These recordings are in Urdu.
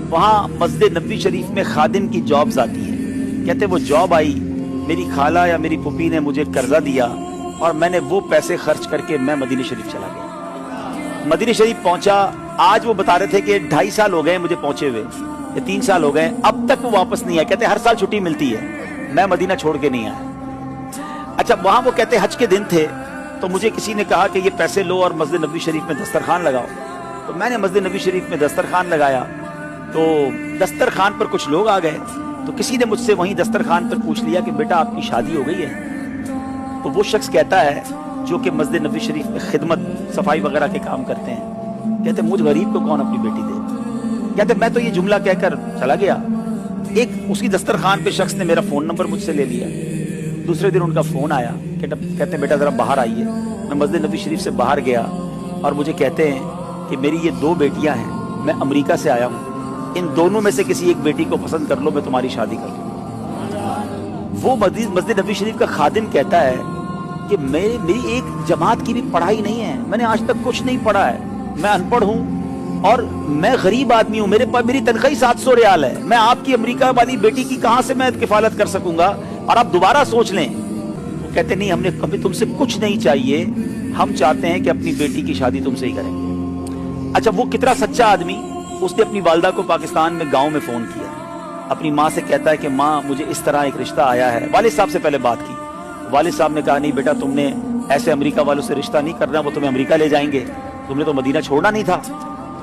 وہاں مسجد نبوی شریف میں خادم کی جابز آتی ہے. کہتے وہ جاب آئی, میری خالہ یا میری پھوپھی نے مجھے قرضہ دیا اور میں نے وہ پیسے خرچ کر کے میں مدینہ شریف چلا گیا. مدینہ شریف پہنچا, آج وہ بتا رہے تھے کہ 2.5 سال ہو گئے مجھے پہنچے ہوئے, یا 3 سال ہو گئے, اب تک وہ واپس نہیں آئے. کہتے ہر سال چھٹی ملتی ہے, میں مدینہ چھوڑ کے نہیں آیا. اچھا وہاں وہ کہتے حج کے دن تھے, تو مجھے کسی نے کہا کہ یہ پیسے لو اور مسجد نبوی شریف میں دسترخوان لگاؤ. تو میں نے مسجد نبوی شریف میں دسترخوان لگایا, تو دسترخوان پر کچھ لوگ آ گئے, تو کسی نے مجھ سے وہیں دسترخوان پر پوچھ لیا کہ بیٹا آپ کی شادی ہو گئی ہے؟ تو وہ شخص کہتا ہے جو کہ مسجد نبوی شریف میں خدمت صفائی وغیرہ کے کام کرتے ہیں, کہتے مجھ غریب کو کون اپنی بیٹی دے. کہتے میں تو یہ جملہ کہہ کر چلا گیا. ایک اسی دسترخوان پہ شخص نے میرا فون نمبر مجھ سے لے لیا. دوسرے دن ان کا فون آیا, کہتے بیٹا ذرا باہر آئیے. میں مسجد نبوی شریف سے باہر گیا اور مجھے کہتے ہیں کہ میری یہ 2 بیٹیاں ہیں, میں امریکہ سے آیا ہوں, ان دونوں میں سے کسی ایک بیٹی کو پسند کر لو, میں تمہاری شادی کر دوں. وہ مسجد نبوی شریف کا خادم کہتا ہے کہ میری ایک جماعت کی بھی پڑھائی نہیں ہے, میں نے آج تک کچھ نہیں پڑھا ہے, میں ان پڑھ ہوں اور میں غریب آدمی ہوں, میری تنخواہ 700 ریال ہے, میں آپ کی امریکہ والی بیٹی کی کہاں سے میں کفالت کر سکوں گا, اور آپ دوبارہ سوچ لیں. وہ کہتے نہیں, ہم نے کبھی تم سے کچھ نہیں چاہیے, ہم چاہتے ہیں کہ اپنی بیٹی کی شادی تم سے ہی کریں. اچھا وہ کتنا سچا آدمی, اس نے اپنی والدہ کو پاکستان میں گاؤں میں فون کیا, اپنی ماں سے کہتا ہے کہ ماں مجھے اس طرح ایک رشتہ آیا ہے. والد صاحب سے پہلے بات کی, والد صاحب نے کہا نہیں بیٹا تم نے ایسے امریکہ والوں سے رشتہ نہیں کرنا, وہ تمہیں امریکہ لے جائیں گے, تم نے تو مدینہ چھوڑنا نہیں تھا.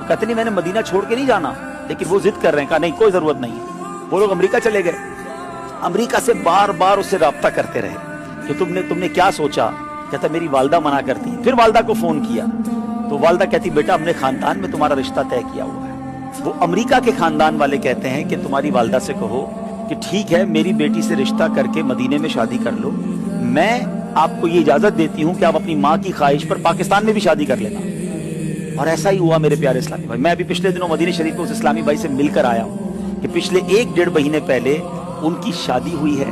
کہتے نہیں میں نے مدینہ چھوڑ کے نہیں جانا, لیکن وہ ضد کر رہے ہیں. کہا نہیں کوئی ضرورت نہیں. وہ لوگ امریکہ چلے گئے, امریکہ سے بار بار اس سے رابطہ کرتے رہے کہ تم نے کیا سوچا. کہتا میری والدہ منع کرتی. پھر والدہ کو فون کیا تو والدہ کہتی بیٹا ہم نے خاندان میں تمہارا رشتہ طے کیا ہوا ہے. وہ امریکہ کے خاندان والے کہتے ہیں کہ تمہاری والدہ سے کہو کہ ٹھیک ہے میری بیٹی سے رشتہ کر کے مدینے میں شادی کر لو, میں آپ کو یہ اجازت دیتی ہوں کہ آپ اپنی ماں کی خواہش پر پاکستان میں بھی شادی کر لینا. اور ایسا ہی ہوا میرے پیارے اسلامی بھائی. میں ابھی پچھلے دنوں مدینہ شریف میں اس اسلامی بھائی سے مل کر آیا ہوں کہ پچھلے 1-1.5 مہینے پہلے ان کی شادی ہوئی ہے,